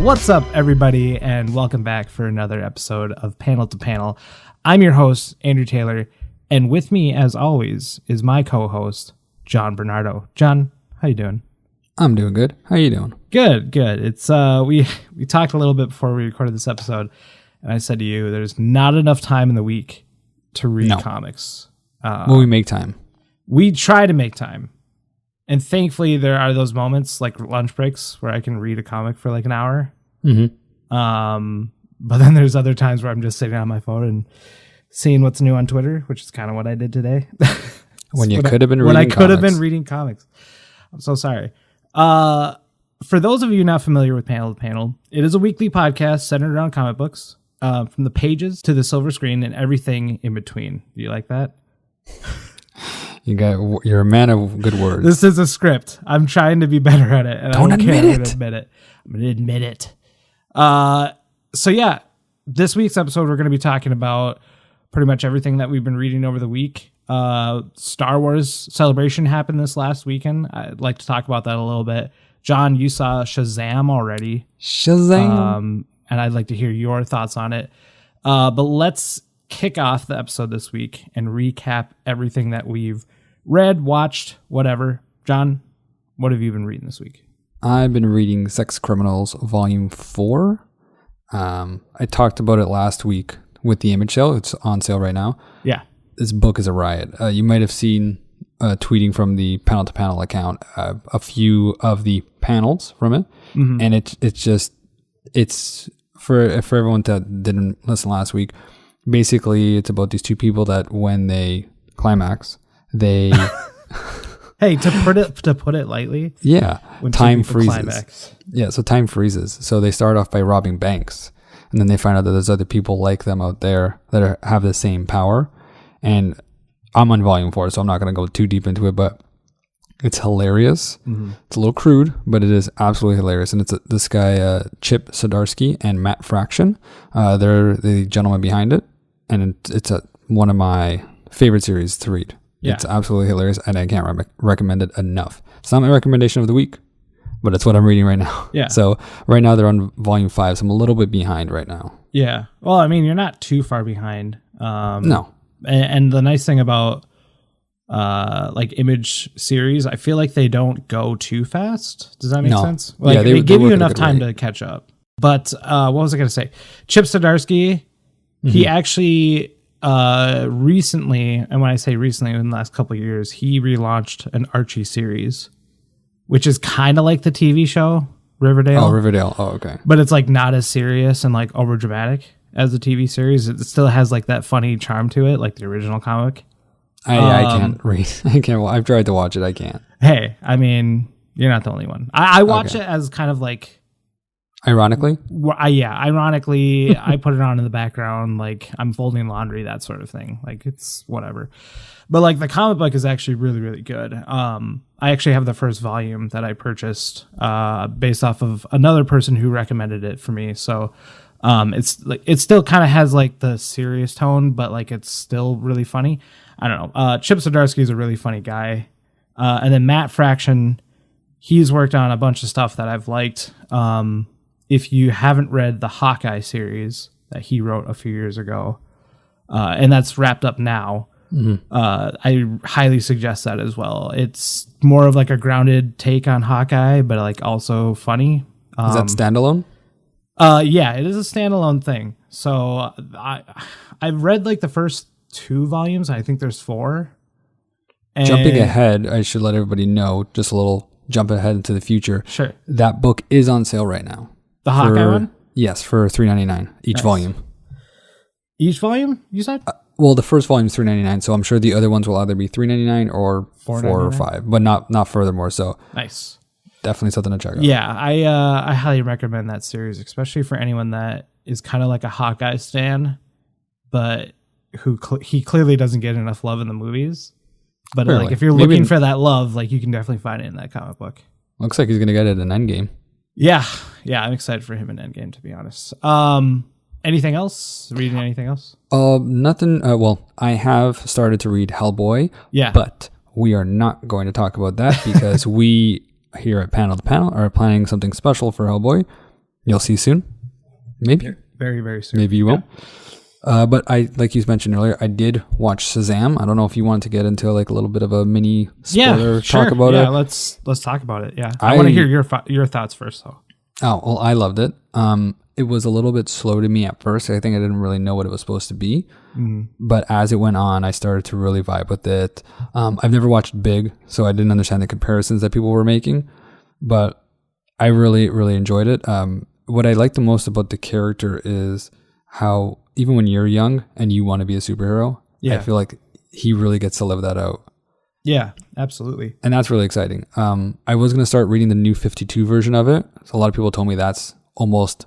What's up, everybody, and welcome back for another episode of Panel to Panel. I'm your host, Andrew Taylor, and with me, as always, is my co-host, John Bernardo. John, how you doing? I'm doing good. How you doing? Good. It's we talked a little bit before we recorded this episode, and I said to you, there's not enough time in the week to read comics. Well, we make time. We try to make time. And thankfully, there are those moments like lunch breaks where I can read a comic for like an hour. Mm-hmm. But then there's other times where I'm just sitting on my phone and seeing what's new on Twitter, which is kind of what I did today. When you could have been reading comics. I'm so sorry. For those of you not familiar with Panel to Panel, it is a weekly podcast centered around comic books, from the pages to the silver screen and everything in between. Do you like that? You're a man of good words. This is a script. I'm trying to be better at it. And Don't admit it. I'm going to admit it. So yeah, this week's episode, we're going to be talking about pretty much everything that we've been reading over the week. Star Wars Celebration happened this last weekend. I'd like to talk about that a little bit. John, you saw Shazam already. Shazam. And I'd like to hear your thoughts on it. But let's kick off the episode this week and recap everything that we've read, watched, whatever. John, what have you been reading this week? I've been reading Sex Criminals Volume 4. I talked about it last week with the Image sale. It's on sale right now. Yeah. This book is a riot. You might have seen tweeting from the Panel to Panel account a few of the panels from it. Mm-hmm. And it's for everyone that didn't listen last week, basically it's about these two people that when they climax, they... Hey, to put it lightly. Yeah. When time freezes. Climax. Yeah, so time freezes. So they start off by robbing banks. And then they find out that there's other people like them out there that have the same power. And I'm on volume 4, so I'm not going to go too deep into it, but it's hilarious. Mm-hmm. It's a little crude, but it is absolutely hilarious. And it's this guy, Chip Zdarsky and Matt Fraction. They're the gentleman behind it. And it's one of my favorite series to read. Yeah. It's absolutely hilarious, and I can't recommend it enough. It's not my recommendation of the week, but it's what I'm reading right now. Yeah. So right now they're on volume 5, so I'm a little bit behind right now. Yeah. Well, I mean, you're not too far behind. No. And the nice thing about like Image series, I feel like they don't go too fast. Does that make sense? Like, they give you enough time to catch up. But what was I going to say? Chip Zdarsky, he actually... recently, and when I say recently, in the last couple of years, he relaunched an Archie series, which is kind of like the TV show Riverdale. Oh, Riverdale. Oh, okay. But it's like not as serious and like over dramatic as the TV series. It still has like that funny charm to it, like the original comic. I can't read. I can't. I've tried to watch it. I can't. Hey, I mean, you're not the only one. I watch it as kind of like. Ironically? Ironically, I put it on in the background, like I'm folding laundry, that sort of thing. Like it's whatever. But like the comic book is actually really, really good. I actually have the first volume that I purchased based off of another person who recommended it for me. So it's like it still kind of has like the serious tone, but like it's still really funny. I don't know. Chip Zdarsky is a really funny guy. And then Matt Fraction, he's worked on a bunch of stuff that I've liked. If you haven't read the Hawkeye series that he wrote a few years ago, and that's wrapped up now, I highly suggest that as well. It's more of like a grounded take on Hawkeye, but like also funny. Is that standalone? Yeah, it is a standalone thing. So I've read like the first 2 volumes. I think there's 4. And jumping ahead, I should let everybody know, just a little jump ahead into the future. Sure. That book is on sale right now. The Hawkeye one? Yes, for $3.99 each volume. Each volume, you said? Well, the first volume is $3.99, so I'm sure the other ones will either be $3.99 or $4 or $5, but not furthermore. So nice, definitely something to check out. Yeah, I highly recommend that series, especially for anyone that is kind of like a Hawkeye stan, but who he clearly doesn't get enough love in the movies. But like if you're looking for that love, like you can definitely find it in that comic book. Looks like he's gonna get it in Endgame. Yeah, I'm excited for him in Endgame, to be honest. Anything else? Reading anything else? Nothing. Well, I have started to read Hellboy. Yeah. But we are not going to talk about that because we here at Panel to Panel are planning something special for Hellboy. you'll see soon. Maybe. Very, very soon. Maybe you won't. But I, like you mentioned earlier, I did watch Shazam. I don't know if you wanted to get into like a little bit of a mini spoiler talk about it. Yeah, let's talk about it. Yeah, I want to hear your thoughts first, though. Oh well, I loved it. It was a little bit slow to me at first. I think I didn't really know what it was supposed to be, but as it went on, I started to really vibe with it. I've never watched Big, so I didn't understand the comparisons that people were making, but I really, really enjoyed it. What I like the most about the character is how even when you're young and you want to be a superhero, I feel like he really gets to live that out. Yeah, absolutely. And that's really exciting. I was going to start reading the new 52 version of it. So a lot of people told me that's almost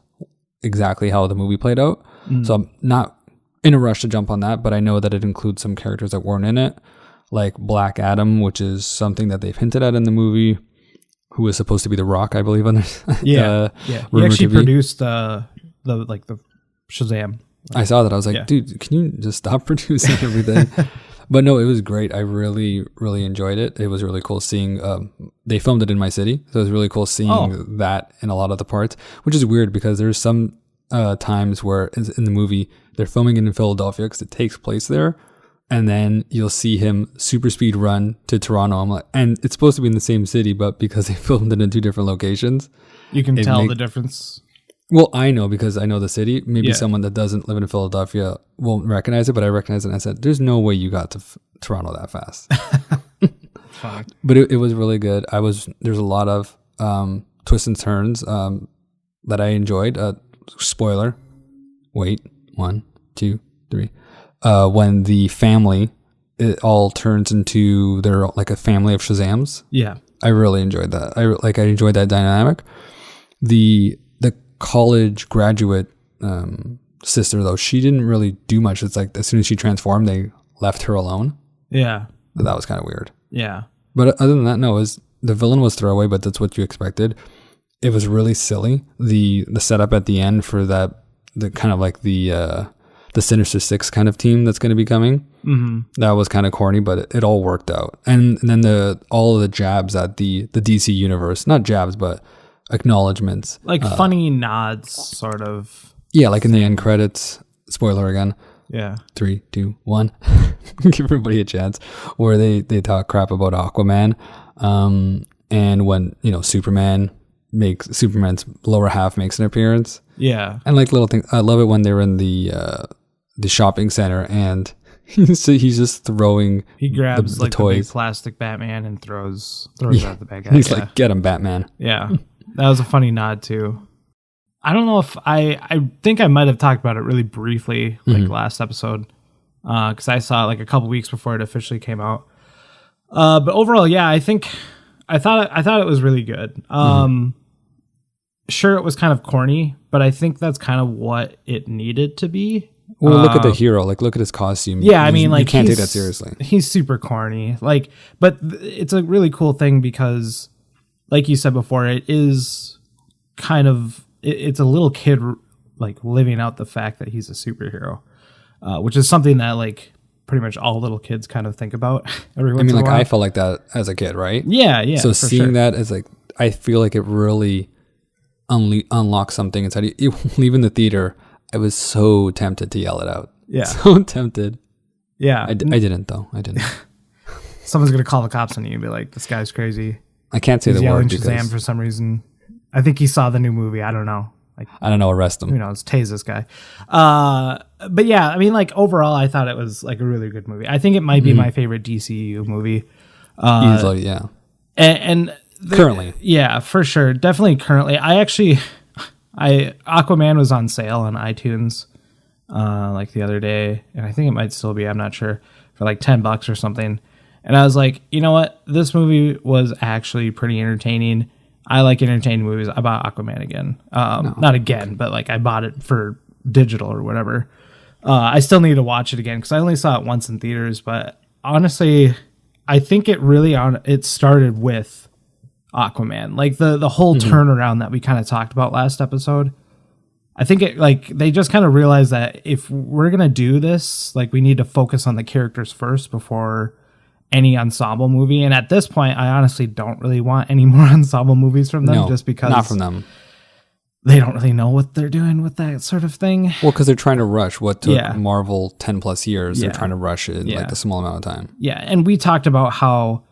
exactly how the movie played out. So I'm not in a rush to jump on that, but I know that it includes some characters that weren't in it, like Black Adam, which is something that they've hinted at in the movie, who is supposed to be The Rock, I believe. He actually produced the Shazam. I saw that. I was like, dude, can you just stop producing everything? But no, it was great. I really, really enjoyed it. It was really cool seeing, they filmed it in my city. So it was really cool seeing that in a lot of the parts, which is weird because there's some times where in the movie, they're filming it in Philadelphia because it takes place there. And then you'll see him super speed run to Toronto. I'm like, and it's supposed to be in the same city, but because they filmed it in two different locations. You can tell the difference. Well, I know because I know the city. Maybe someone that doesn't live in Philadelphia won't recognize it, but I recognize it. And I said, "There's no way you got to Toronto that fast." But it was really good. There's a lot of twists and turns that I enjoyed. Spoiler. Wait, 1, 2, 3. When the family, it all turns into they're like a family of Shazams. Yeah, I really enjoyed that. I enjoyed that dynamic. The college graduate sister, though, she didn't really do much. It's like as soon as she transformed, they left her alone. Yeah, that was kind of weird. Yeah, but other than that, no, the villain was throwaway, but that's what you expected. It was really silly. The setup at the end for the kind of like the Sinister Six kind of team that's going to be coming. That was kind of corny, but it all worked out. And then all of the jabs at the DC universe, not jabs, but acknowledgements, like funny nods, sort of. Yeah, like in the end credits. Spoiler again. Yeah. 3, 2, 1. Give everybody a chance. Where they talk crap about Aquaman, and when Superman's lower half makes an appearance. Yeah. And like little things. I love it when they're in the shopping center and he's just throwing. He grabs the toys. The big plastic Batman and throws it at the bad guy. He's like, "Get him, Batman." Yeah. That was a funny nod too. I don't know if I think I might have talked about it really briefly, like last episode, because I saw it like a couple weeks before it officially came out. But overall, yeah, I thought it was really good. Sure, it was kind of corny, but I think that's kind of what it needed to be. Well, look at the hero. Like, look at his costume. Yeah, I mean, like, you can't take that seriously. He's super corny. Like, but it's a really cool thing because, like you said before, it is kind of it's a little kid like living out the fact that he's a superhero, which is something that like pretty much all little kids kind of think about every once in a while. I felt like that as a kid, right? Yeah. So seeing that is like, I feel like it really unlocks something inside you. Leaving the theater, I was so tempted to yell it out. Yeah. So tempted. Yeah. I didn't, though. I didn't. Someone's going to call the cops on you and be like, "This guy's crazy." I can't say the word because Shazam for some reason. I think he saw the new movie. I don't know. Like, I don't know. Arrest him. Who knows? Tase this guy. But yeah, I mean, like overall, I thought it was like a really good movie. I think it might be my favorite DCU movie. Easily, yeah. And currently, yeah, for sure, definitely currently. Aquaman was on sale on iTunes like the other day, and I think it might still be. I'm not sure, for like $10 or something. And I was like, you know what? This movie was actually pretty entertaining. I like entertaining movies. I bought Aquaman again. Not again, but like I bought it for digital or whatever. I still need to watch it again because I only saw it once in theaters. But honestly, I think it started with Aquaman. Like the whole turnaround that we kind of talked about last episode. I think they just kind of realized that if we're going to do this, like we need to focus on the characters first before any ensemble movie. And at this point, I honestly don't really want any more ensemble movies from them, just because not from them. they don't really know what they're doing with that sort of thing. Well, because they're trying to rush what took Marvel 10 plus years. They're trying to rush it in like a small amount of time. Yeah. And we talked about how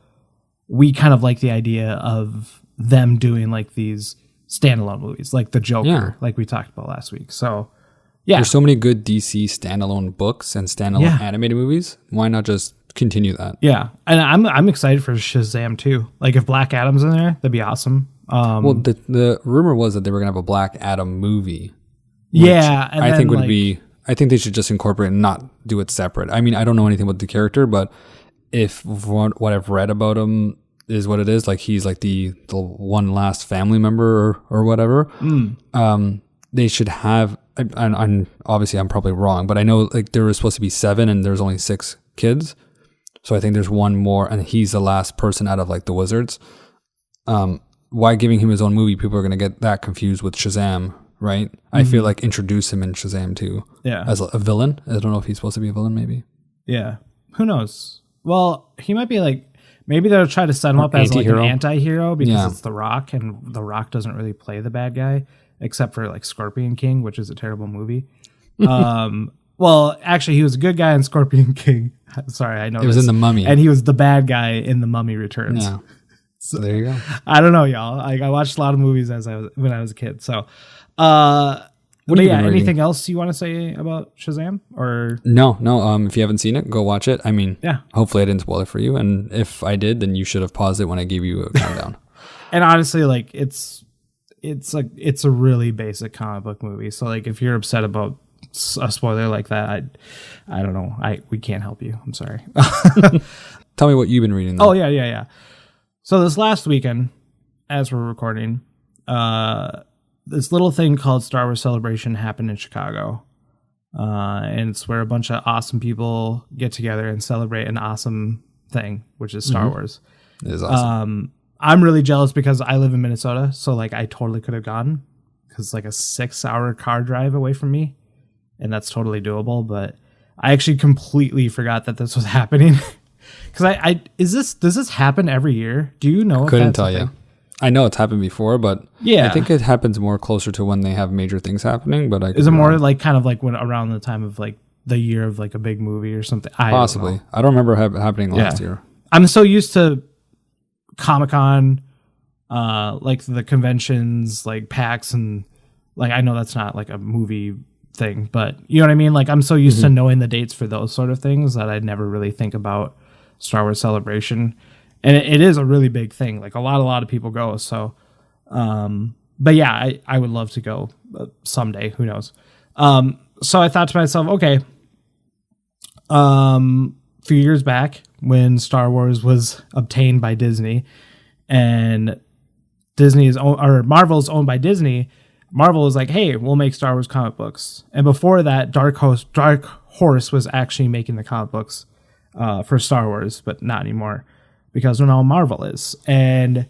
we kind of like the idea of them doing like these standalone movies, like the Joker, like we talked about last week. So yeah, there's so many good DC standalone books and standalone animated movies. Why not just continue that? Yeah. And I'm excited for Shazam too. Like if Black Adam's in there, that'd be awesome. Well, the rumor was that they were gonna have a Black Adam movie. Yeah, and I think would be. I think they should just incorporate and not do it separate. I mean, I don't know anything about the character, but if what I've read about him is what it is, like he's like the one last family member or whatever. They should have. And obviously, I'm probably wrong, but I know like there was supposed to be 7, and there's only 6 kids. So I think there's one more, and he's the last person out of like the wizards. Why giving him his own movie? People are going to get that confused with Shazam, right? I feel like introduce him in Shazam too. Yeah. As a villain. I don't know if he's supposed to be a villain, maybe. Yeah. Who knows? Well, he might be like, maybe they'll try to set him up as like an anti-hero because it's The Rock, and The Rock doesn't really play the bad guy except for like Scorpion King, which is a terrible movie. Well, actually, he was a good guy in Scorpion King. Sorry, I know it was in The Mummy, and he was the bad guy in The Mummy Returns. Yeah. So there you go. I don't know, y'all. I watched a lot of movies when I was a kid. So, anything else you want to say about Shazam? Or no. If you haven't seen it, go watch it. I mean, hopefully I didn't spoil it for you, and if I did, then you should have paused it when I gave you a countdown. And honestly, like it's a really basic comic book movie. So like if you're upset about a spoiler like that, I don't know. We can't help you. I'm sorry. Tell me what you've been reading though. Oh yeah. So this last weekend, as we're recording, this little thing called Star Wars Celebration happened in Chicago. And it's where a bunch of awesome people get together and celebrate an awesome thing, which is Star Wars. It is awesome. I'm really jealous because I live in Minnesota. So like I totally could have gone because it's like a 6-hour car drive away from me. And that's totally doable. But I actually completely forgot that this was happening. Because does this happen every year? Do you know? Couldn't tell you. I know it's happened before, but I think it happens more closer to when they have major things happening. But is it more like kind of like when around the time of like the year of like a big movie or something? Possibly. I don't remember happening last year. I'm so used to Comic-Con, like the conventions, like PAX, and like I know that's not like a movie thing, but you know what I mean? Like I'm so used to knowing the dates for those sort of things that I'd never really think about Star Wars Celebration. And it is a really big thing. Like a lot of people go. So, but yeah, I would love to go someday. Who knows? So I thought to myself, okay, a few years back when Star Wars was obtained by Disney and Marvel's owned by Disney, Marvel was like, hey, we'll make Star Wars comic books. And before that, Dark Horse was actually making the comic books for Star Wars, but not anymore because now Marvel is. And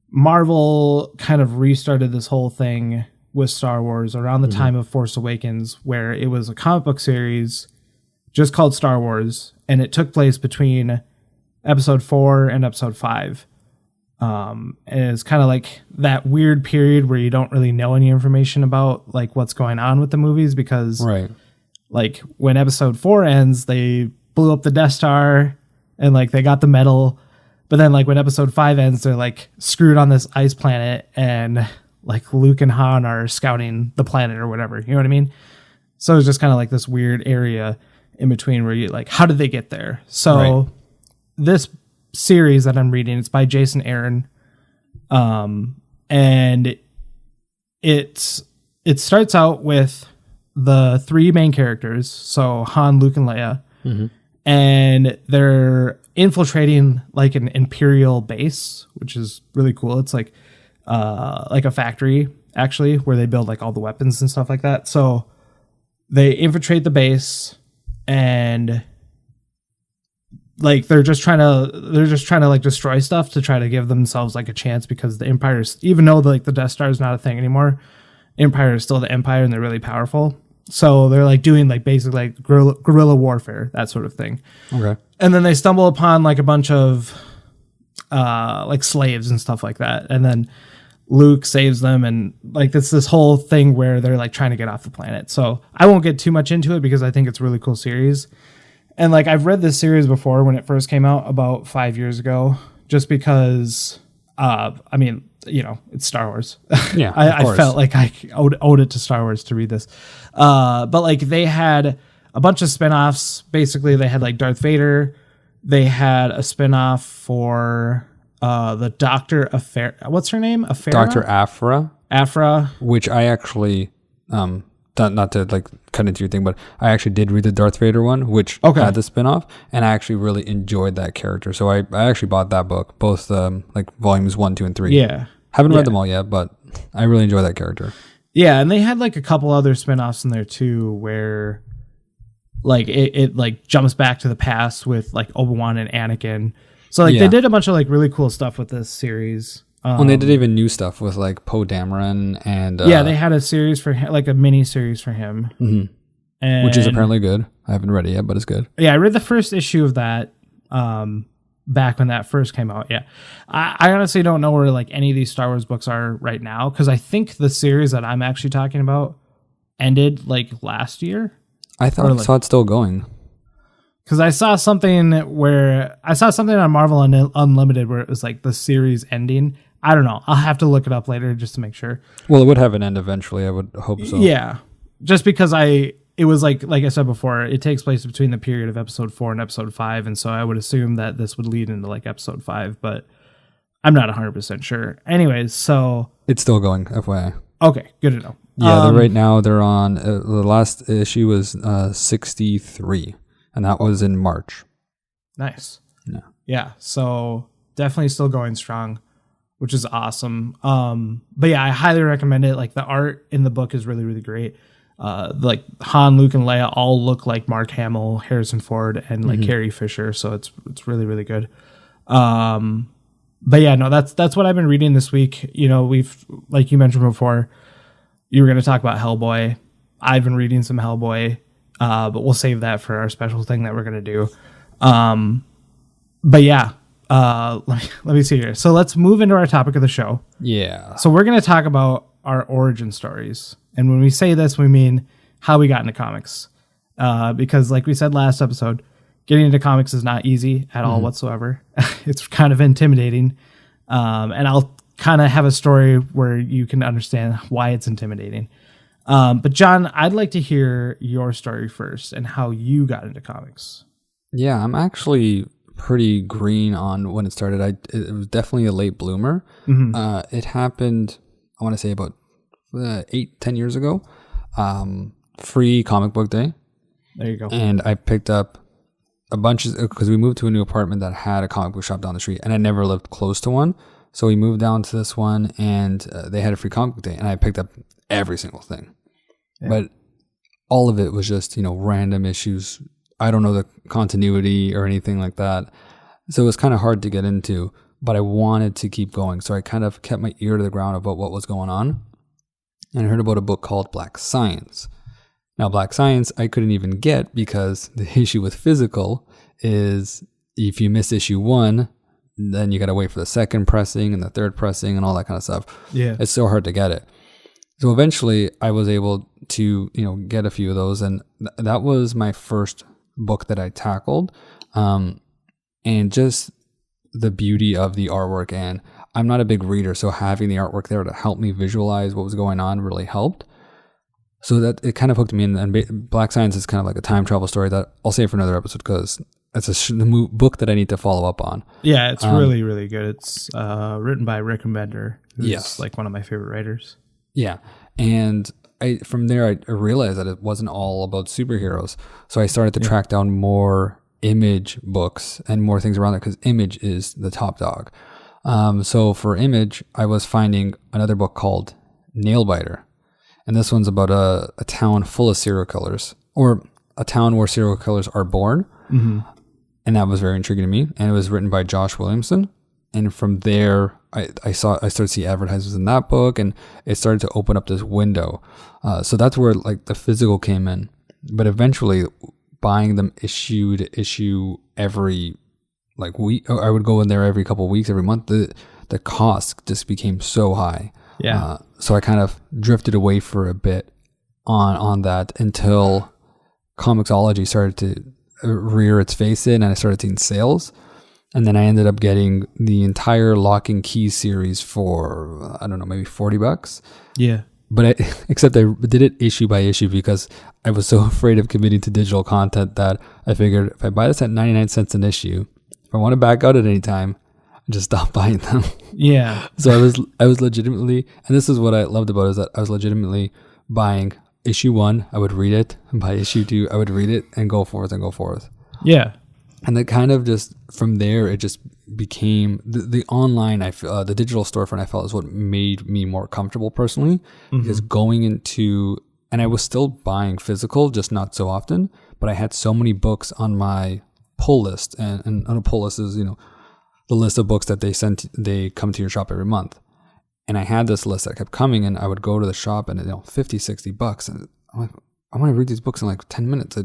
Marvel kind of restarted this whole thing with Star Wars around the time of Force Awakens, where it was a comic book series just called Star Wars, and it took place between episode 4 and episode 5. And it's kind of like that weird period where you don't really know any information about like what's going on with the movies because like when episode 4 ends, they blew up the Death Star and like they got the medal. But then like when episode 5 ends, they're like screwed on this ice planet and like Luke and Han are scouting the planet or whatever. You know what I mean? So it's just kind of like this weird area in between where you like, how did they get there? So this series that I'm reading, it's by Jason Aaron. And it starts out with the 3 main characters. So Han, Luke, and Leia. And they're infiltrating like an Imperial base, which is really cool. It's like a factory actually where they build like all the weapons and stuff like that. So they infiltrate the base and like they're just trying to like destroy stuff to try to give themselves like a chance because the Empire's, even though like the Death Star is not a thing anymore, Empire is still the Empire and they're really powerful. So they're like doing like basically like guerrilla warfare, that sort of thing. Okay. And then they stumble upon like a bunch of like slaves and stuff like that. And then Luke saves them, and like it's this whole thing where they're like trying to get off the planet. So I won't get too much into it because I think it's a really cool series. And like I've read this series before when it first came out about 5 years ago, just because I mean, you know, it's Star Wars. Yeah, I felt like I owed it to Star Wars to read this. But like they had a bunch of spinoffs. Basically, they had like Darth Vader. They had a spinoff for the Doctor Affair. What's her name? Affair. Dr. Aphra. Aphra. Which I actually, not to like cut into your thing, but I actually did read the Darth Vader one, which had the spinoff, and I actually really enjoyed that character. So I actually bought that book, both like volumes 1, 2, and 3. Yeah. Haven't read them all yet, but I really enjoy that character. Yeah, and they had like a couple other spinoffs in there too, where like it like jumps back to the past with like Obi-Wan and Anakin. So like they did a bunch of like really cool stuff with this series. And they did even new stuff with like Poe Dameron and they had a series for him, like a mini series for him, and, which is apparently good. I haven't read it yet, but it's good. Yeah, I read the first issue of that back when that first came out. Yeah, I honestly don't know where like any of these Star Wars books are right now, because I think the series that I'm actually talking about ended like last year. I saw it still going. Because I saw something on Marvel Unlimited where it was like the series ending. I don't know. I'll have to look it up later just to make sure. Well, it would have an end eventually. I would hope so. Yeah, just because it was like I said before, it takes place between the period of episode 4 and episode 5, and so I would assume that this would lead into like episode 5, but I'm not 100% sure. Anyways, so it's still going. FYI. Okay, good to know. Yeah, right now they're on. The last issue was 63. And that was in March. Nice. Yeah. So definitely still going strong, which is awesome. But yeah, I highly recommend it. Like the art in the book is really, really great. Like Han, Luke, and Leia all look like Mark Hamill, Harrison Ford, and like Carrie Fisher. So it's really, really good. But yeah, no, that's what I've been reading this week. You know, we've, like you mentioned before, you were going to talk about Hellboy. I've been reading some Hellboy. But we'll save that for our special thing that we're going to do. But yeah, let me see here. So let's move into our topic of the show. Yeah. So we're going to talk about our origin stories. And when we say this, we mean how we got into comics. Because like we said last episode, getting into comics is not easy at all whatsoever. It's kind of intimidating. And I'll kind of have a story where you can understand why it's intimidating. But John, I'd like to hear your story first and how you got into comics. Yeah, I'm actually pretty green on when it started. It was definitely a late bloomer. It happened, I want to say about 8-10 years ago. Free comic book day. There you go. And I picked up a bunch of, because we moved to a new apartment that had a comic book shop down the street, and I never lived close to one. So we moved down to this one, and they had a free comic book day, and I picked up every single thing. Yeah. But all of it was just, random issues. I don't know the continuity or anything like that. So it was kind of hard to get into, but I wanted to keep going. So I kind of kept my ear to the ground about what was going on. And I heard about a book called Black Science. Now, Black Science, I couldn't even get because the issue with physical is if you miss issue 1, then you got to wait for the second pressing and the third pressing and all that kind of stuff. Yeah. It's so hard to get it. So eventually I was able to, get a few of those. And that was my first book that I tackled. And just the beauty of the artwork. And I'm not a big reader, so having the artwork there to help me visualize what was going on really helped. So that it kind of hooked me in. And Black Science is kind of like a time travel story that I'll save for another episode because it's a book that I need to follow up on. Yeah, it's really, really good. It's written by Rick Bender, who's like one of my favorite writers. Yeah. And from there, I realized that it wasn't all about superheroes. So I started to track down more Image books and more things around it because Image is the top dog. So for Image, I was finding another book called Nailbiter. And this one's about a town full of serial killers, or a town where serial killers are born. Mm-hmm. And that was very intriguing to me. And it was written by Josh Williamson. And from there, I started to see advertisements in that book, and it started to open up this window. So that's where like the physical came in. But eventually, buying them issue every like week, I would go in there every couple of weeks, every month. The the cost just became so high. Yeah. So I kind of drifted away for a bit on that until Comixology started to rear its face in, and I started seeing sales. And then I ended up getting the entire Lock and Key series for, I don't know, maybe $40. Yeah. But except I did it issue by issue because I was so afraid of committing to digital content that I figured if I buy this at 99 cents an issue, if I want to back out at any time, I just stop buying them. Yeah. So I was legitimately, and this is what I loved about it, is that I was legitimately buying issue 1, I would read it, and by issue 2, I would read it and go forth and go forth. Yeah. And then kind of just from there, it just became the online, the digital storefront, I felt is what made me more comfortable personally, because going into, and I was still buying physical, just not so often, but I had so many books on my pull list, and on a pull list is, the list of books that they come to your shop every month. And I had this list that kept coming, and I would go to the shop and, $50-$60. And I'm like, I want to read these books in like 10 minutes.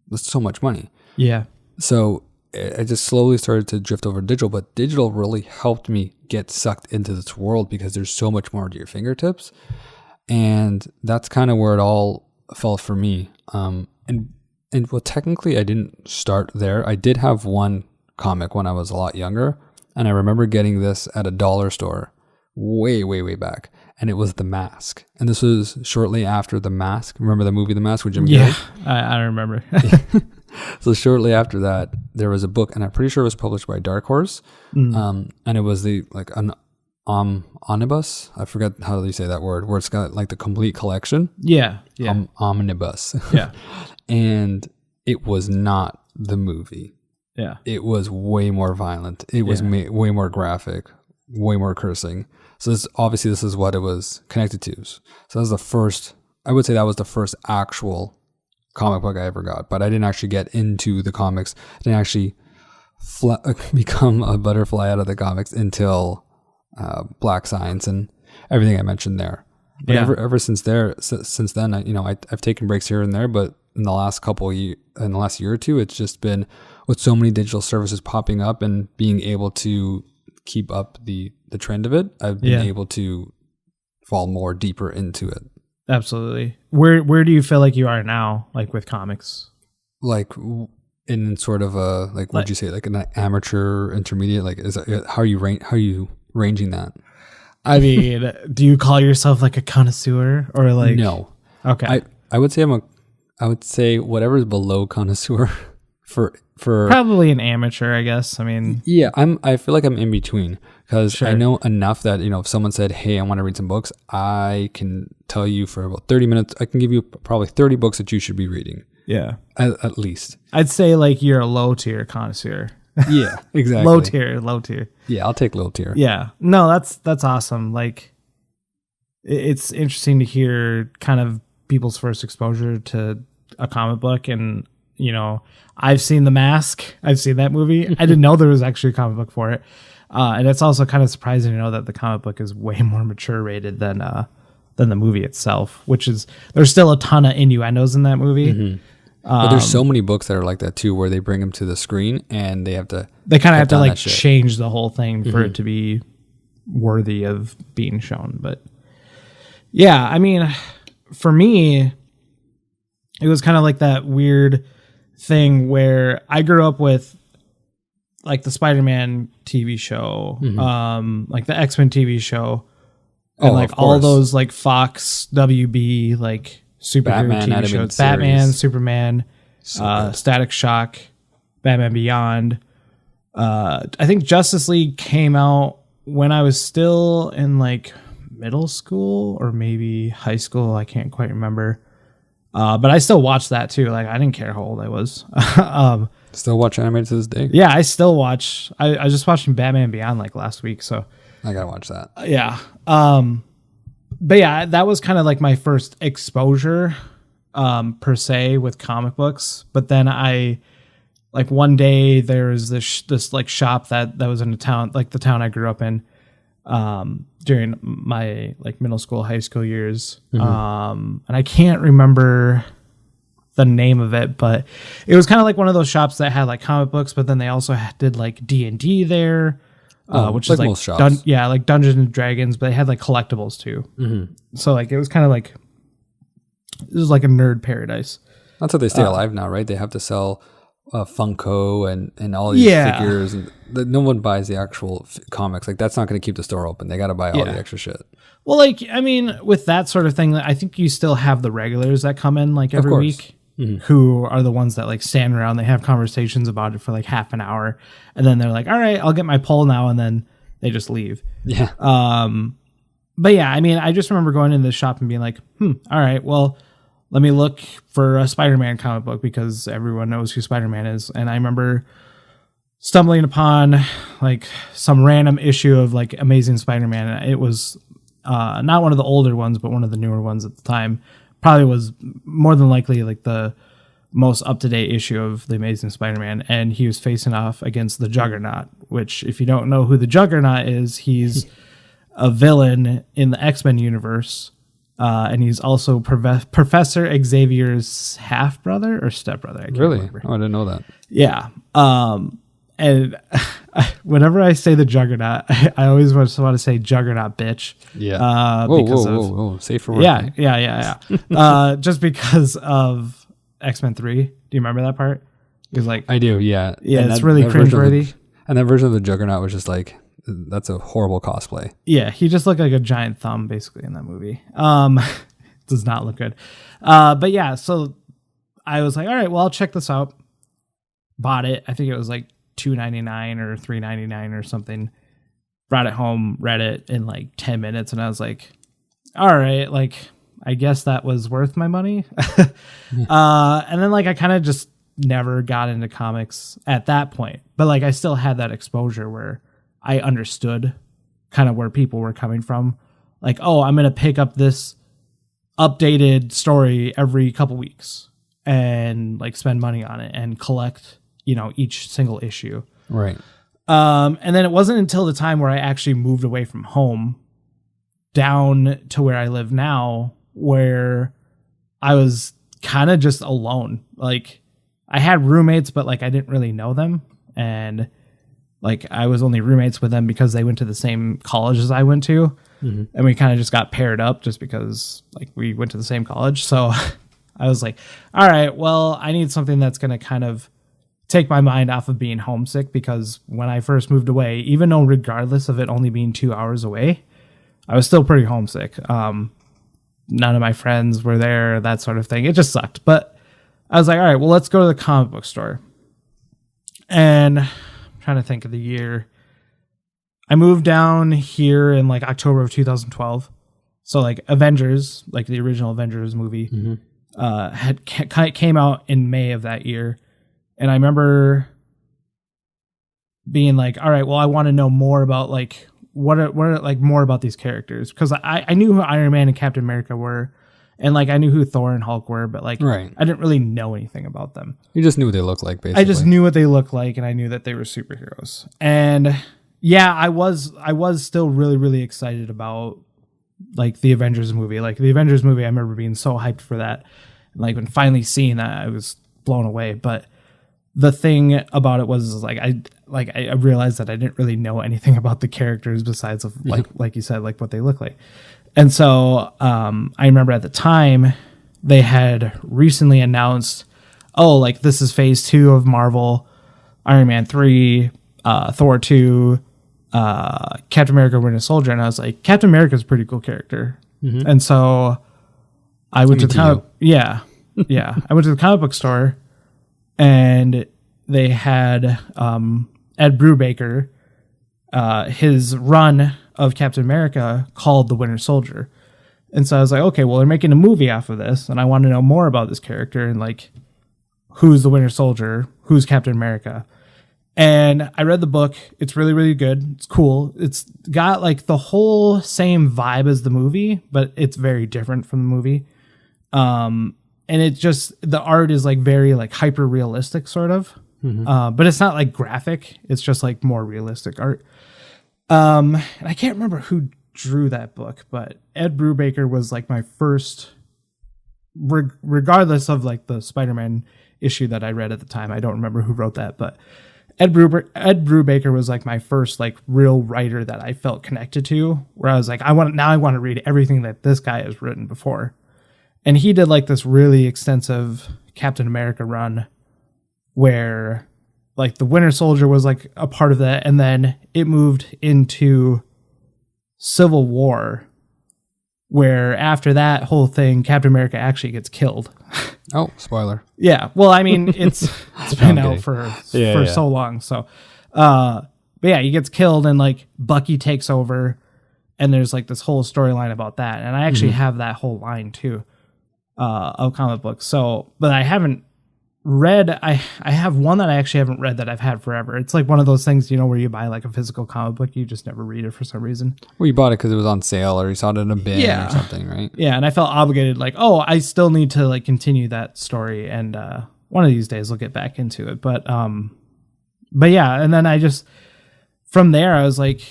That's so much money. Yeah. So I just slowly started to drift over to digital, but digital really helped me get sucked into this world because there's so much more to your fingertips. And that's kind of where it all fell for me. And well, technically I didn't start there. I did have one comic when I was a lot younger, and I remember getting this at a dollar store way, way, way back. And it was The Mask. And this was shortly after The Mask. Remember the movie The Mask with Jim Carrey? Yeah, I remember. So shortly after that, there was a book, and I'm pretty sure it was published by Dark Horse. And it was an omnibus. I forget how you say that word, where it's got like the complete collection. Yeah. Omnibus. Yeah. And it was not the movie. Yeah. It was way more violent. It was way more graphic, way more cursing. So this is what it was connected to. So that was I would say that was the first actual comic book I ever got, but I didn't actually get into the comics. I didn't actually become a butterfly out of the comics until Black Science and everything I mentioned there. But ever since then, I've taken breaks here and there, but in the last year or two, it's just been with so many digital services popping up and being able to keep up the trend of it, I've been able to fall more deeper into it. Absolutely. Where do you feel like you are now, like with comics? Like in sort of a, like, what'd you say, like an amateur, intermediate? Like, how are you ranging that? I mean, do you call yourself like a connoisseur or like? No. Okay. I would say whatever is below connoisseur for probably an amateur, I guess. I mean, yeah, I feel like I'm in between because I know enough that, if someone said, hey, I want to read some books, I can tell you for about 30 minutes, I can give you probably 30 books that you should be reading. Yeah. At least. I'd say like you're a low tier connoisseur. Yeah, exactly. Low tier. Yeah, I'll take low tier. Yeah. No, that's awesome. Like, it's interesting to hear kind of people's first exposure to a comic book. And, I've seen The Mask. I've seen that movie. I didn't know there was actually a comic book for it. And it's also kind of surprising to know that the comic book is way more mature rated than the movie itself, which is, there's still a ton of innuendos in that movie. Mm-hmm. But there's so many books that are like that too, where they bring them to the screen and they kind of have to like change the whole thing for it to be worthy of being shown. But yeah, I mean, for me, it was kind of like that weird thing where I grew up with like the Spider-Man TV show, like the X-Men TV show, and like all those like Fox, WB, like superhero TV shows, Batman, Superman, Static Shock, Batman Beyond. I think Justice League came out when I was still in like middle school or maybe high school. I can't quite remember. But I still watched that too. Like, I didn't care how old I was. Still watch animated to this day? Yeah, I still watch. I was just watching Batman Beyond like last week, so I gotta watch that. Yeah. But yeah, that was kind of like my first exposure, per se, with comic books. But then one day there was this like shop that was in a town, like the town I grew up in, during my like middle school, high school years. And I can't remember the name of it, but it was kind of like one of those shops that had like comic books, but then they also did like D&D there. which like is like most shops. like Dungeons and Dragons, but they had like collectibles too. Mm-hmm. So like it was kind of like it was like a nerd paradise. That's how they stay alive now, right? They have to sell Funko and all these figures, and no one buys the actual comics. Like that's not going to keep the store open. They got to buy all the extra shit. Well, like I mean, with that sort of thing, I think you still have the regulars that come in like every week, who are the ones that like stand around. They have conversations about it for like half an hour, and then they're like, "All right, I'll get my poll now," and then they just leave. Yeah. But yeah, I mean, I just remember going into the shop and being like, all right, well, let me look for a Spider-Man comic book because everyone knows who Spider-Man is. And I remember stumbling upon like some random issue of like Amazing Spider-Man. It was not one of the older ones, but one of the newer ones at the time. Probably was more than likely like the most up-to-date issue of the Amazing Spider-Man. And he was facing off against the Juggernaut, which if you don't know who the Juggernaut is, he's a villain in the X-Men universe. And he's also Professor Xavier's half-brother or stepbrother. I can't remember. Oh, I didn't know that. Yeah. And whenever I say the Juggernaut, I always want to say Juggernaut bitch. Yeah. Whoa. Safe for work. Yeah. Just because of X-Men 3. Do you remember that part? It was like... I do, yeah. Yeah, it's really cringeworthy. And that version of the Juggernaut was just like... That's a horrible cosplay. Yeah, he just looked like a giant thumb basically in that movie. Does not look good. But yeah, so I was like, all right, well, I'll check this out. Bought it. I think it was like $2.99 or $3.99 or something. Brought it home, read it in like 10 minutes, and I was like, all right, like I guess that was worth my money. And then like I kind of just never got into comics at that point. But like I still had that exposure where I understood kind of where people were coming from. Like, oh, I'm going to pick up this updated story every couple weeks and like spend money on it and collect, each single issue. Right. And then it wasn't until the time where I actually moved away from home down to where I live now, where I was kind of just alone. Like I had roommates, but like I didn't really know them. And like I was only roommates with them because they went to the same college as I went to. Mm-hmm. And we kind of just got paired up just because like we went to the same college. So I was like, all right, well, I need something that's going to kind of take my mind off of being homesick, because when I first moved away, even though regardless of it only being 2 hours away, I was still pretty homesick. None of my friends were there, that sort of thing. It just sucked. But I was like, all right, well, let's go to the comic book store. And trying to think of the year. I moved down here in like October of 2012. So like Avengers, like the original Avengers movie, came out in May of that year. And I remember being like, all right, well, I want to know more about like what are like more about these characters, because I knew who Iron Man and Captain America were, and like I knew who Thor and Hulk were, but like I didn't really know anything about them. You just knew what they looked like, basically. I just knew what they looked like, and I knew that they were superheroes. And yeah, I was still really, really excited about like the Avengers movie. Like the Avengers movie, I remember being so hyped for that. And like when finally seeing that, I was blown away. But the thing about it was like I realized that I didn't really know anything about the characters besides of like you said, like what they look like. And so I remember at the time they had recently announced, oh, like this is phase 2 of Marvel, Iron Man 3, Thor 2, Captain America Winter Soldier. And I was like, Captain America's a pretty cool character. Mm-hmm. And so I went to the comic, I went to the comic book store, and they had Ed Brubaker, his run of Captain America called The Winter Soldier. And so I was like, okay, well, they're making a movie off of this, and I want to know more about this character and like who's the Winter Soldier, who's Captain America. And I read the book. It's really, really good. It's cool. It's got like the whole same vibe as the movie, but it's very different from the movie. And it just, the art is like very like hyper realistic sort of, but it's not like graphic. It's just like more realistic art. And I can't remember who drew that book, but Ed Brubaker was like my first, regardless of like the Spider-Man issue that I read at the time. I don't remember who wrote that, but Ed Brubaker was like my first like real writer that I felt connected to, where I was like, I want to read everything that this guy has written before. And he did like this really extensive Captain America run where like the Winter Soldier was like a part of that. And then it moved into Civil War, where after that whole thing, Captain America actually gets killed. Oh, spoiler. Yeah. Well, I mean, it's been out for so long. So, but yeah, he gets killed and like Bucky takes over and there's like this whole storyline about that. And I actually have that whole line too, of comic books. So, but I haven't read, I have one that I actually haven't read that I've had forever. It's like one of those things, you know, where you buy like a physical comic book, you just never read it for some reason. Well, you bought it because it was on sale or you saw it in a bin or something, right? Yeah. And I felt obligated, like, oh, I still need to like continue that story. And one of these days we'll get back into it. But yeah. And then I just, from there, I was like,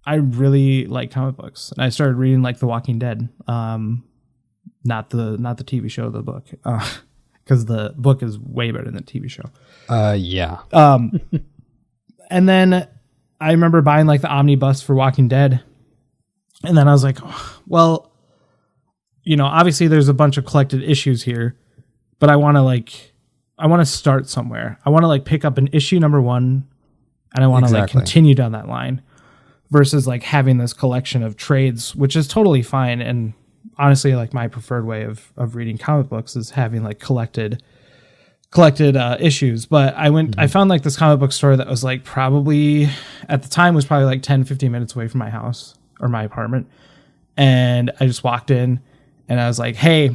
I really like comic books. And I started reading like The Walking Dead. Not the TV show, the book. Because the book is way better than the TV show. Yeah. And then I remember buying like the omnibus for Walking Dead. And then I was like, well, you know, obviously there's a bunch of collected issues here, but I want to start somewhere. I want to like pick up an issue number 1 and I want to like continue down that line versus like having this collection of trades, which is totally fine. And honestly, like my preferred way of reading comic books is having like collected issues. But I found like this comic book store that was like probably at the time was probably like 10, 15 minutes away from my house or my apartment. And I just walked in and I was like, hey,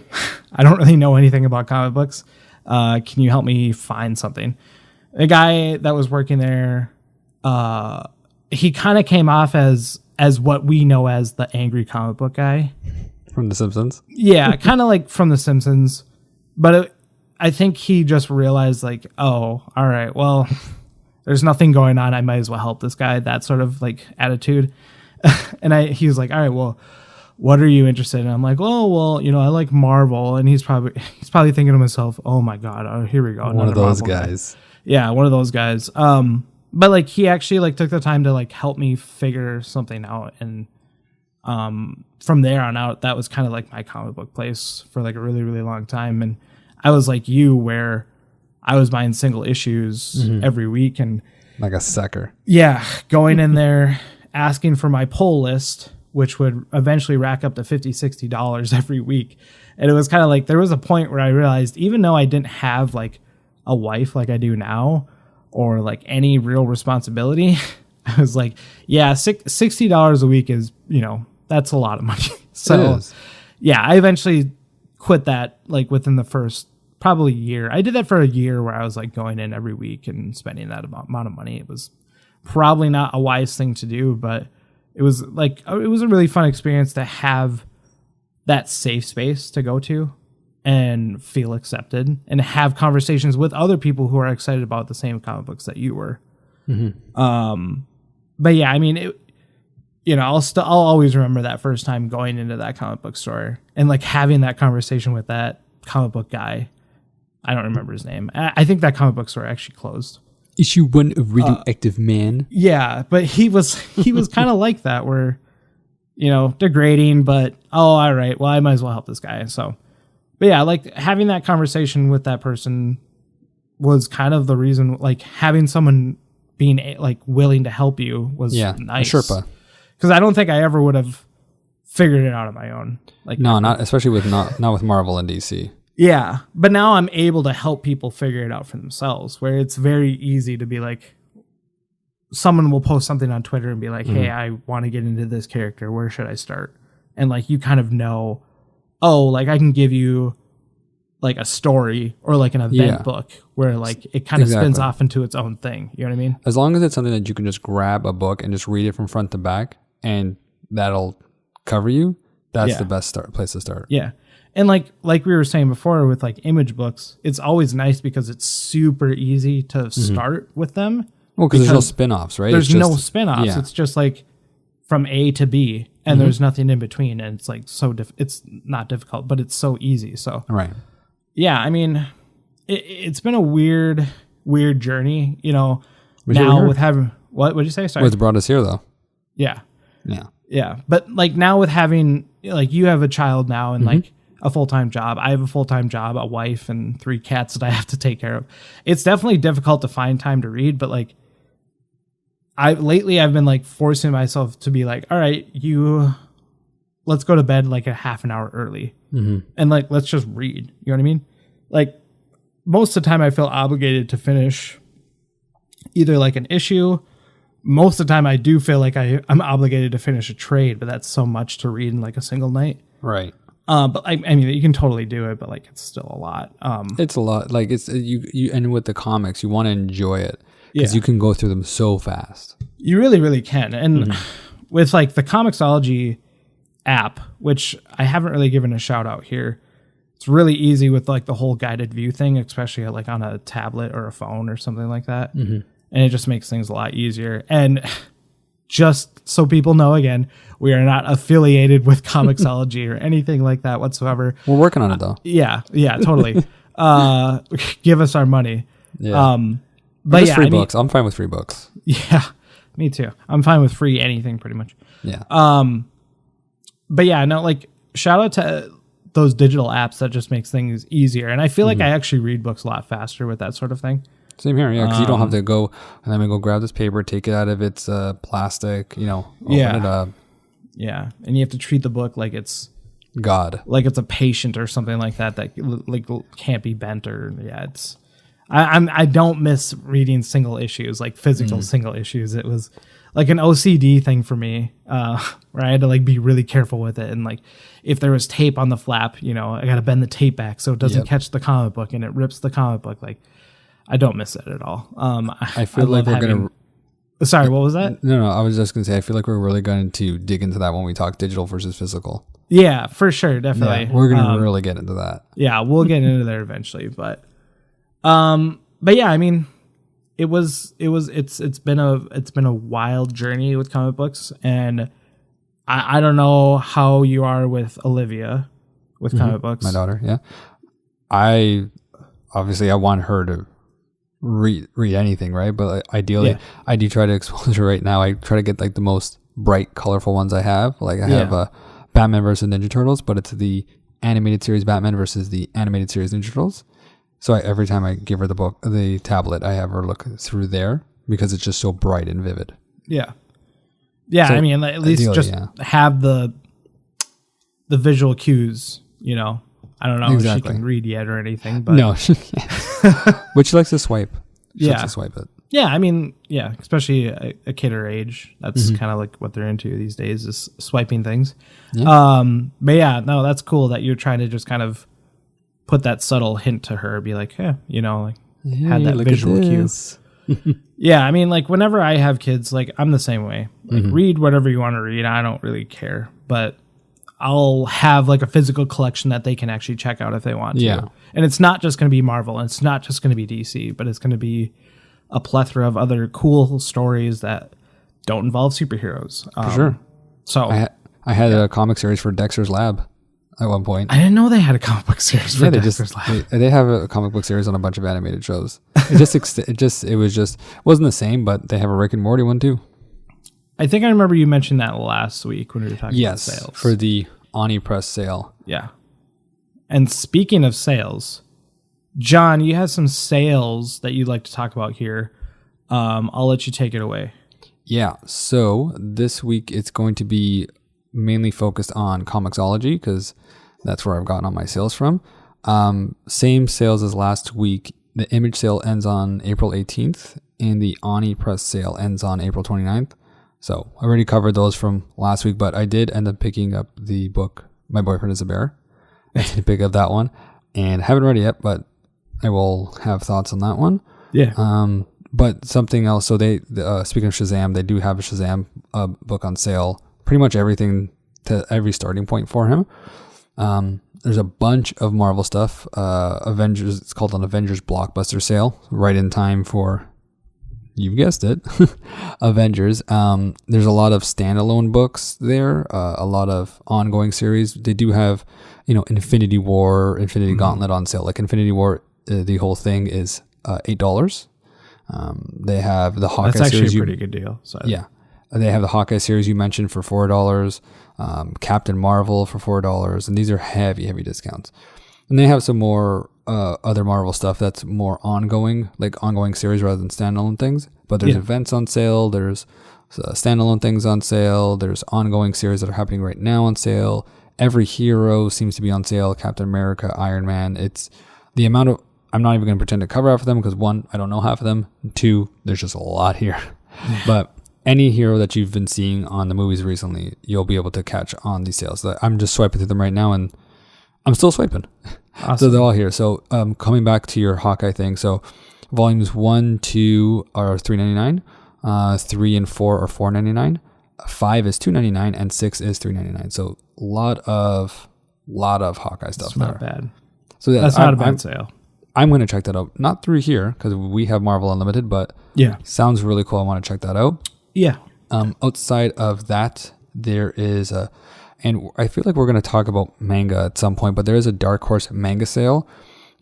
I don't really know anything about comic books. Can you help me find something? The guy that was working there, he kind of came off as what we know as the angry comic book guy. From The Simpsons? Yeah, kind of like from The Simpsons. But I think he just realized like, oh, all right, well, there's nothing going on. I might as well help this guy. That sort of like attitude. And he was like, all right, well, what are you interested in? I'm like, oh, well, you know, I like Marvel. And he's probably thinking to himself, oh my God, here we go. One of those guys. Yeah, one of those guys. But like he actually like took the time to like help me figure something out. And from there on out, that was kind of like my comic book place for like a really, really long time. And I was like you, where I was buying single issues every week and like a sucker. Yeah. Going in there, asking for my pull list, which would eventually rack up to $50, $60 every week. And it was kind of like, there was a point where I realized, even though I didn't have like a wife like I do now, or like any real responsibility, I was like, yeah, $60 a week is, you know, that's a lot of money. So yeah, I eventually quit that like within the first probably year. I did that for a year where I was like going in every week and spending that amount of money. It was probably not a wise thing to do, but it was like, it was a really fun experience to have that safe space to go to and feel accepted and have conversations with other people who are excited about the same comic books that you were. But yeah, I mean, you know, I'll always remember that first time going into that comic book store and like having that conversation with that comic book guy. I don't remember his name. I think that comic book store actually closed. Issue 1 of Radioactive Man. Yeah, but he was kind of like that, where, you know, degrading, but all right, well, I might as well help this guy. So, but yeah, like having that conversation with that person was kind of the reason, like having someone being like willing to help you was nice. A Sherpa. Because I don't think I ever would have figured it out on my own. Like not especially with not with Marvel and DC. Yeah, but now I'm able to help people figure it out for themselves. Where it's very easy to be like, someone will post something on Twitter and be like, "Hey, I want to get into this character. Where should I start?" And like you kind of know, oh, like I can give you like a story or like an event book where like it kind of spins off into its own thing. You know what I mean? As long as it's something that you can just grab a book and just read it from front to back, and that'll cover you. That's the best place to start. Yeah. And like we were saying before with like image books, it's always nice because it's super easy to start with them. Well, because there's no spin-offs, right? There's no spin-offs. Yeah. It's just like from A to B, and there's nothing in between. And it's like it's not difficult, but it's so easy. So right. Yeah, I mean, it's been a weird journey. You know, now with having, what did you say? Sorry. What's brought us here though? Yeah. Yeah. Yeah. But like now with having, like you have a child now and like a full-time job. I have a full-time job, a wife, and 3 cats that I have to take care of. It's definitely difficult to find time to read, but like lately I've been like forcing myself to be like, all right, let's go to bed like a half an hour early and like, let's just read. You know what I mean? Like most of the time I feel obligated to finish either like an issue. Most of the time I do feel like I'm obligated to finish a trade, but that's so much to read in like a single night. Right. But I mean, you can totally do it, but like, it's still a lot. It's a lot. Like it's, you, and with the comics, you want to enjoy it because you can go through them so fast. You really, really can. And with like the Comixology app, which I haven't really given a shout out here, it's really easy with like the whole guided view thing, especially like on a tablet or a phone or something like that. And it just makes things a lot easier. And just so people know, again, we are not affiliated with Comixology or anything like that whatsoever. We're working on it though. Yeah, totally. Give us our money. Yeah. But just yeah, free books. I'm fine with free books. Yeah, me too. I'm fine with free anything pretty much. Yeah. But yeah, no, like shout out to those digital apps that just makes things easier. And I feel like I actually read books a lot faster with that sort of thing. Same here, yeah, because you don't have to go and let me go grab this paper, take it out of its plastic, open it up. Yeah, and you have to treat the book like it's God, like it's a patient or something like that like can't be bent or it's. I don't miss reading single issues, like physical single issues. It was like an OCD thing for me, where I had to like be really careful with it, and like if there was tape on the flap, I got to bend the tape back so it doesn't catch the comic book and it rips the comic book. Like I don't miss it at all. I feel like we're gonna. Sorry, what was that? No, I was just gonna say I feel like we're really going to dig into that when we talk digital versus physical. Yeah, for sure, definitely. Yeah, we're gonna really get into that. Yeah, we'll get into there eventually, but yeah, I mean, it's been a wild journey with comic books, and I don't know how you are with Olivia with comic books. My daughter, yeah. I want her to read anything, right? But ideally, I do try to expose her right now. I try to get like the most bright, colorful ones I have. Like I have Batman versus Ninja Turtles, but it's the animated series Batman versus the animated series Ninja Turtles. So every time I give her the tablet, I have her look through there because it's just so bright and vivid. Yeah. Yeah, so I mean, at least just have the visual cues, I don't know if she can read yet or anything, but no, she can't. But she likes to swipe. She likes to swipe it. Yeah, I mean, especially a kid her age. That's kind of like what they're into these days is swiping things. Yeah. But yeah, no, that's cool that you're trying to just kind of put that subtle hint to her, be like, had that visual cue. Yeah, I mean, like whenever I have kids, like I'm the same way. Like read whatever you want to read. I don't really care, but I'll have like a physical collection that they can actually check out if they want to. Yeah. And it's not just going to be Marvel, and it's not just going to be DC, but it's going to be a plethora of other cool stories that don't involve superheroes. For sure. So I had a comic series for Dexter's Lab at one point. I didn't know they had a comic book series for Dexter's Lab. They have a comic book series on a bunch of animated shows. It wasn't the same, but they have a Rick and Morty one too. I think I remember you mentioned that last week when we were talking about sales. Yes, for the Oni Press sale. Yeah. And speaking of sales, John, you have some sales that you'd like to talk about here. I'll let you take it away. Yeah, so this week it's going to be mainly focused on Comixology because that's where I've gotten all my sales from. Same sales as last week. The Image sale ends on April 18th, and the Oni Press sale ends on April 29th. So I already covered those from last week, but I did end up picking up the book, My Boyfriend is a Bear. I did pick up that one, and haven't read it yet, but I will have thoughts on that one. Yeah. But something else, so they, speaking of Shazam, they do have a Shazam book on sale. Pretty much everything to every starting point for him. There's a bunch of Marvel stuff. Avengers, it's called an Avengers Blockbuster Sale, right in time for, you've guessed it, Avengers. There's a lot of standalone books there, a lot of ongoing series. They do have, Infinity War, Infinity Gauntlet on sale. Like Infinity War, the whole thing is $8. They have the Hawkeye That's actually series. a pretty good deal. So Yeah. They have the Hawkeye series you mentioned for $4, Captain Marvel for $4, and these are heavy discounts. And they have some more other Marvel stuff that's more ongoing, like ongoing series rather than standalone things. But there's events on sale, there's standalone things on sale, there's ongoing series that are happening right now on sale. Every hero seems to be on sale, Captain America, Iron Man. It's the amount of, I'm not even going to pretend to cover half of them because one, I don't know half of them. Two, there's just a lot here. But any hero that you've been seeing on the movies recently, you'll be able to catch on these sales. I'm just swiping through them right now, and I'm still swiping. Awesome. So they're all here. So coming back to your Hawkeye thing, so volumes 1, 2 are $3.99, 3 and 4 are $4.99, 5 is $2.99, and 6 is $3.99. So a lot of Hawkeye stuff. That's not bad. So that's not a bad sale. I'm going to check that out. Not through here because we have Marvel Unlimited, but sounds really cool. I want to check that out. Yeah. Outside of that, there is and I feel like we're going to talk about manga at some point, but there is a Dark Horse manga sale.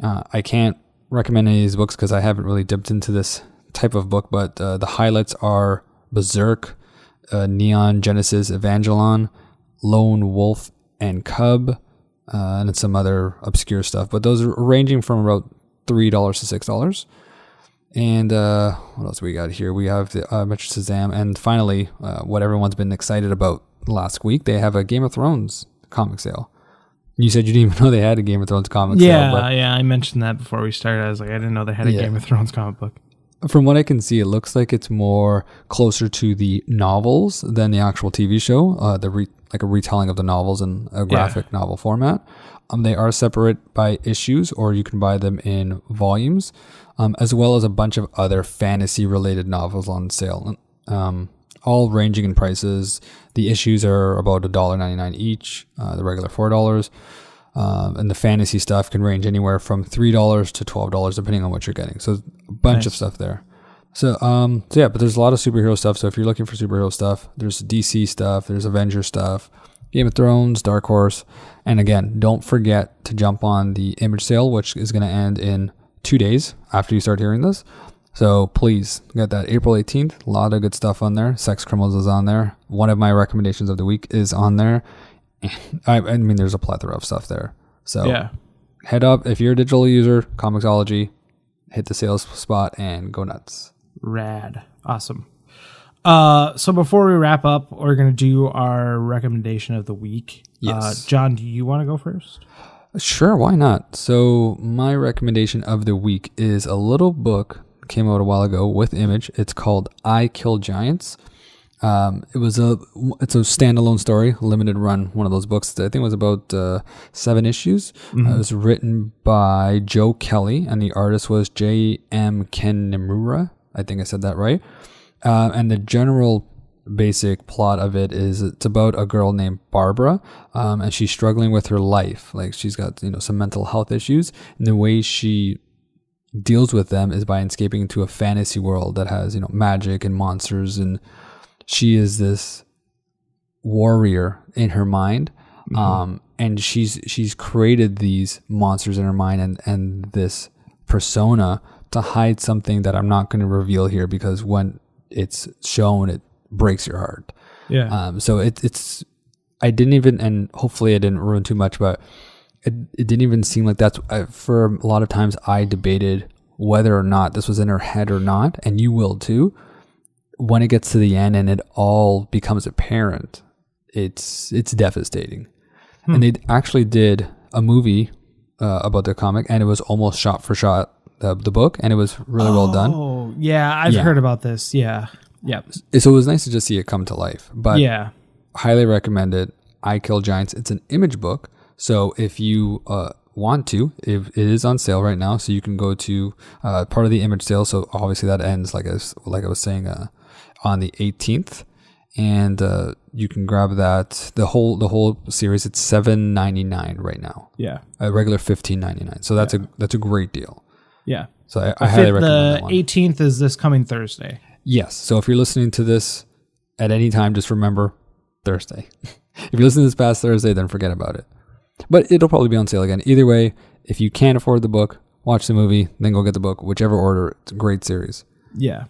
I can't recommend any of these books because I haven't really dipped into this type of book, but the highlights are Berserk, Neon Genesis Evangelion, Lone Wolf and Cub, and some other obscure stuff. But those are ranging from about $3 to $6. And what else we got here? We have the Metro Shazam. And finally, what everyone's been excited about last week, they have a Game of Thrones comic sale. You said you didn't even know they had a Game of Thrones comic sale. Yeah, I mentioned that before we started. I was like, I didn't know they had a Game of Thrones comic book. From what I can see, it looks like it's more closer to the novels than the actual TV show, like a retelling of the novels in a graphic novel format. They are separate by issues, or you can buy them in volumes, as well as a bunch of other fantasy-related novels on sale, all ranging in prices. The issues are about $1.99 each, the regular $4, and the fantasy stuff can range anywhere from $3 to $12, depending on what you're getting. So a bunch of stuff there. So but there's a lot of superhero stuff. So if you're looking for superhero stuff, there's DC stuff, there's Avengers stuff, Game of Thrones, Dark Horse. And again, don't forget to jump on the Image sale, which is going to end in 2 days after you start hearing this. So please get that April 18th. A lot of good stuff on there. Sex Criminals is on there. One of my recommendations of the week is on there. I mean, there's a plethora of stuff there. So head up. If you're a digital user, Comixology, hit the sales spot and go nuts. Rad. Awesome. So before we wrap up, we're going to do our recommendation of the week. Yes. John, do you want to go first? Sure, why not? So my recommendation of the week is a little book, came out a while ago with Image. It's called I Kill Giants. It's a standalone story, limited run, one of those books. I think it was about 7 issues. Mm-hmm. It was written by Joe Kelly, and the artist was J.M. Ken Niimura. I think I said that right. And the general basic plot of it is it's about a girl named Barbara, and she's struggling with her life. Like she's got some mental health issues, and the way she deals with them is by escaping into a fantasy world that has magic and monsters, and she is this warrior in her mind. And she's created these monsters in her mind and this persona to hide something that I'm not going to reveal here, because when it's shown, it breaks your heart. So it's I didn't even, and hopefully I didn't ruin too much, but it didn't even seem like that's for a lot of times I debated whether or not this was in her head or not, and you will too. When it gets to the end and it all becomes apparent, it's devastating. And they actually did a movie about the comic, and it was almost shot for shot the book, and it was really well done. Oh, yeah, I've heard about this. Yeah. So it was nice to just see it come to life. But highly recommend it. I Kill Giants. It's an Image book, so if you want to, it is on sale right now, so you can go to part of the Image sale. So obviously that ends like I was saying on the 18th, and you can grab that the whole series. It's $7.99 right now. A regular $15.99. So that's a great deal. So I highly recommend that one. The 18th is this coming Thursday. Yes. So if you're listening to this at any time, just remember Thursday. If you're listening to this past Thursday, then forget about it. But it'll probably be on sale again. Either way, if you can't afford the book, watch the movie, then go get the book. Whichever order, it's a great series. Yeah.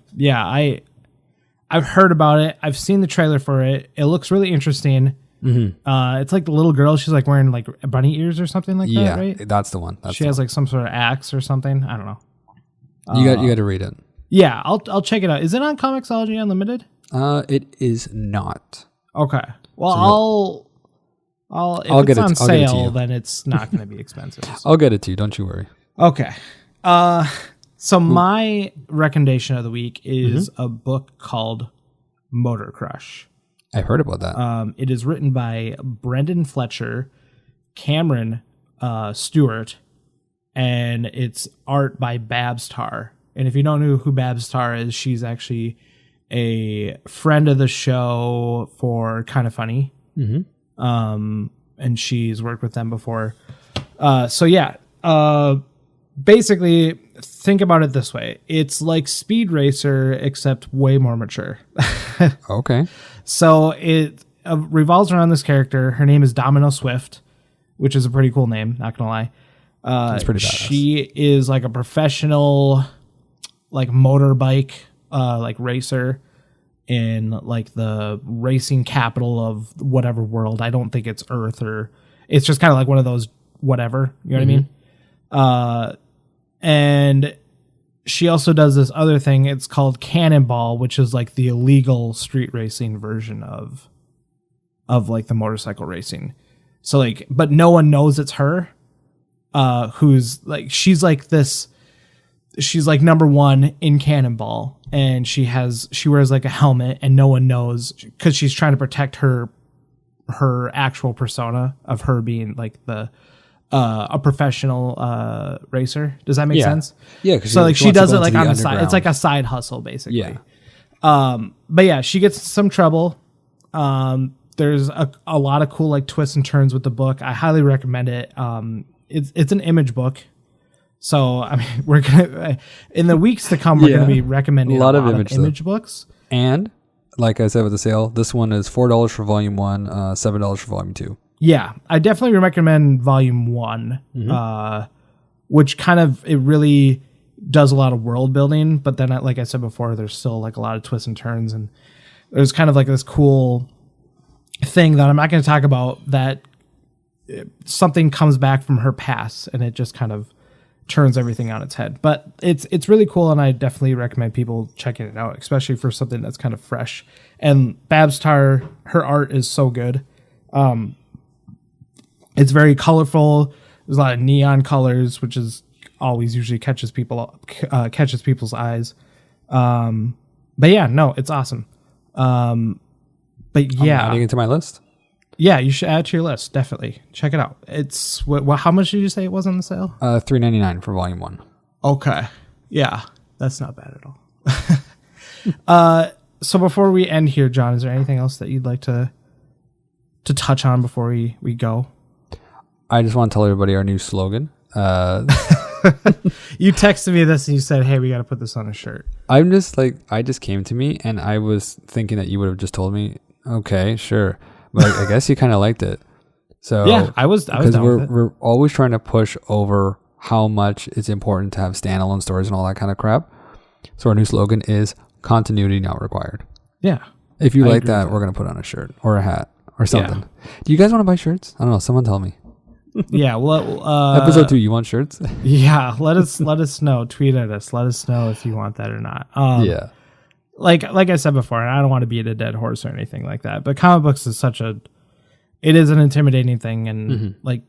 I've heard about it. I've seen the trailer for it. It looks really interesting. It's like the little girl. She's like wearing like bunny ears or something like that, right? Yeah, that's the one. She has like some sort of axe or something. I don't know. You got to read it. Yeah, I'll check it out. Is it on Comixology Unlimited? It is not. Okay. Well, if it's on sale, then it's not going to be expensive. So. I'll get it to you. Don't you worry. Okay. So my recommendation of the week is a book called Motor Crush. I heard about that. It is written by Brenden Fletcher, Cameron Stewart, and it's art by Babs Tarr. And if you don't know who Babs Tarr is, she's actually a friend of the show for Kind of Funny. And she's worked with them before. Basically, think about it this way. It's like Speed Racer, except way more mature. Okay. So it revolves around this character. Her name is Domino Swift, which is a pretty cool name, not going to lie. That's pretty badass. She is like a professional like motorbike like racer in like the racing capital of whatever world. I don't think it's Earth, or it's just kind of like one of those whatever, you know what I mean? And she also does this other thing. It's called Cannonball, which is like the illegal street racing version of like the motorcycle racing. So like, but no one knows it's her. Who's like, she's like number one in Cannonball, and she wears like a helmet, and no one knows because she's trying to protect her actual persona of her being like a professional racer. Does that make sense? Yeah. So like she does it like on the side. It's like a side hustle basically. Yeah. But yeah, she gets some trouble. There's a lot of cool like twists and turns with the book. I highly recommend it. It's an image book. So I mean, we're gonna in the weeks to come, we're gonna be recommending a lot of image books. And like I said with the sale, this one is $4 for volume 1, $7 for volume 2. Yeah, I definitely recommend volume 1, which kind of it really does a lot of world building. But then, like I said before, there's still like a lot of twists and turns, and there's kind of like this cool thing that I'm not going to talk about, that something comes back from her past, and it just kind of turns everything on its head. But it's really cool, and I definitely recommend people checking it out, especially for something that's kind of fresh. And Babs Tarr, her art is so good. It's very colorful. There's a lot of neon colors, which is always usually catches people's eyes. But yeah, no, it's awesome. But yeah, I'm adding it to my list. Yeah, you should add it to your list. Definitely check it out. It's how much did you say it was on the sale? $3.99 for volume 1. Okay, yeah, that's not bad at all. So before we end here, John, is there anything else that you'd like to touch on before we go? I just want to tell everybody our new slogan. You texted me this and you said, "Hey, we got to put this on a shirt." I'm just like, I just came to me and I was thinking that you would have just told me, okay, sure. But I guess you kind of liked it. So yeah, I was down with it. We're always trying to push over how much it's important to have standalone stories and all that kind of crap. So our new slogan is continuity not required. Yeah. If you like that, we're going to put on a shirt or a hat or something. Yeah. Do you guys want to buy shirts? I don't know. Someone tell me. Yeah. Well, episode 2, you want shirts? Yeah. Let us know. Tweet at us. Let us know if you want that or not. Yeah. Like I said before, and I don't want to beat a dead horse or anything like that, but comic books is it is an intimidating thing, and like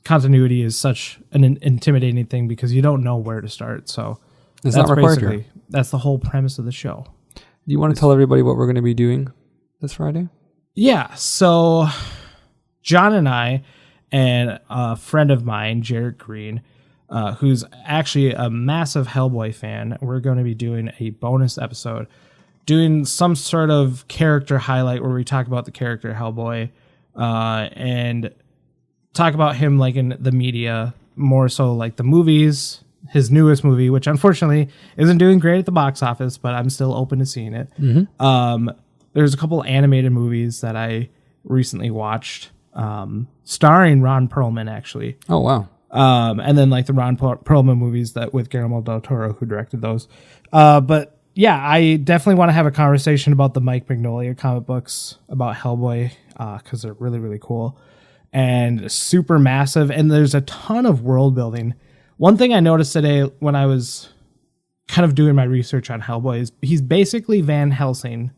continuity is such an intimidating thing because you don't know where to start. So it's not required here. That's the whole premise of the show. Do you want to tell everybody what we're going to be doing this Friday? Yeah. So John and I and a friend of mine, Jared Green, who's actually a massive Hellboy fan, we're going to be doing a bonus episode, doing some sort of character highlight where we talk about the character Hellboy, and talk about him like in the media, more so like the movies, his newest movie, which unfortunately isn't doing great at the box office, but I'm still open to seeing it. There's a couple animated movies that I recently watched, starring Ron Perlman, actually. Oh, wow. And then like the Ron Perlman movies that with Guillermo del Toro, who directed those. But yeah, I definitely want to have a conversation about the Mike Mignola comic books about Hellboy because they're really, really cool and super massive. And there's a ton of world building. One thing I noticed today when I was kind of doing my research on Hellboy is he's basically Van Helsing,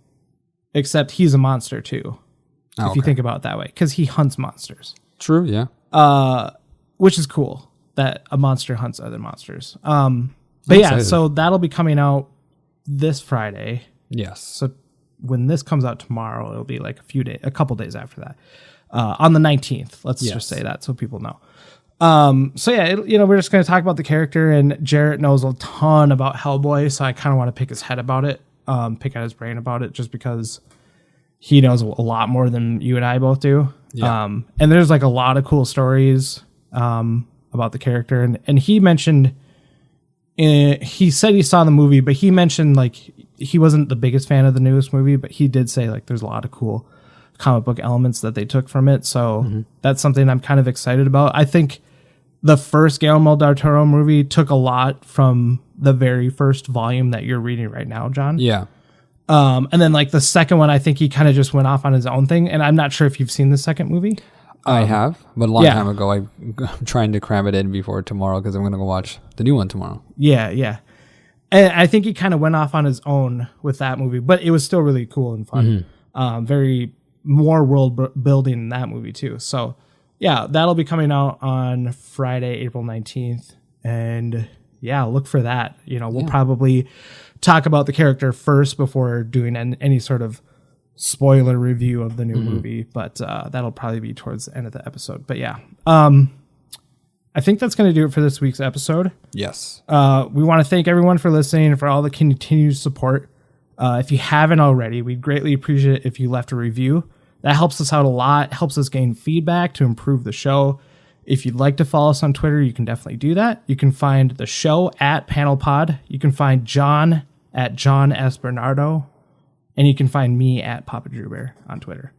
except he's a monster too. If you think about it that way, because he hunts monsters. True, yeah. Which is cool that a monster hunts other monsters. But yeah, so that'll be coming out this Friday. Yes. So when this comes out tomorrow, it'll be like a couple days after that. On the 19th, let's just say that so people know. So yeah, we're just going to talk about the character, and Jarrett knows a ton about Hellboy, so I kind of want to pick his head about it, pick out his brain about it, just because he knows a lot more than you and I both do. Yeah. And there's like a lot of cool stories about the character, and he mentioned, he said he saw the movie, but he mentioned like he wasn't the biggest fan of the newest movie, but he did say like there's a lot of cool comic book elements that they took from it. So that's something I'm kind of excited about. I think the first Guillermo del Toro movie took a lot from the very first volume that you're reading right now, John. Yeah. And then like the second one, I think he kind of just went off on his own thing. And I'm not sure if you've seen the second movie. I have, but a long time ago. I'm trying to cram it in before tomorrow because I'm going to go watch the new one tomorrow. Yeah, yeah. And I think he kind of went off on his own with that movie, but it was still really cool and fun. Very more world building in that movie too. So yeah, that'll be coming out on Friday, April 19th. And yeah, look for that. We'll probably talk about the character first before doing any sort of spoiler review of the new movie, but that'll probably be towards the end of the episode. But yeah, I think that's going to do it for this week's episode. Yes. We want to thank everyone for listening and for all the continued support. If you haven't already, we'd greatly appreciate it if you left a review. That helps us out a lot, helps us gain feedback to improve the show. If you'd like to follow us on Twitter, you can definitely do that. You can find the show at PanelPod. You can find John at John S. Bernardo. And you can find me at Papa Drew Bear on Twitter.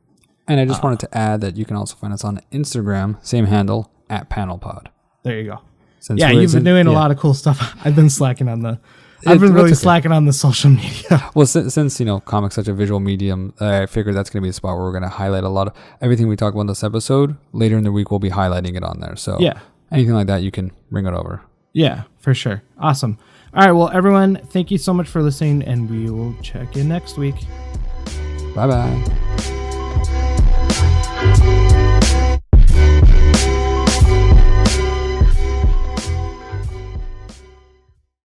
And I just wanted to add that you can also find us on Instagram, same handle, at PanelPod. There you go. You've been doing a lot of cool stuff. I've been slacking on the... I've been really slacking on the social media. Well, since comics such a visual medium, I figured that's going to be the spot where we're going to highlight a lot of everything we talk about in this episode. Later in the week, we'll be highlighting it on there. So anything like that, you can bring it over. Yeah, for sure. Awesome. All right. Well, everyone, thank you so much for listening, and we will check in next week. Bye-bye.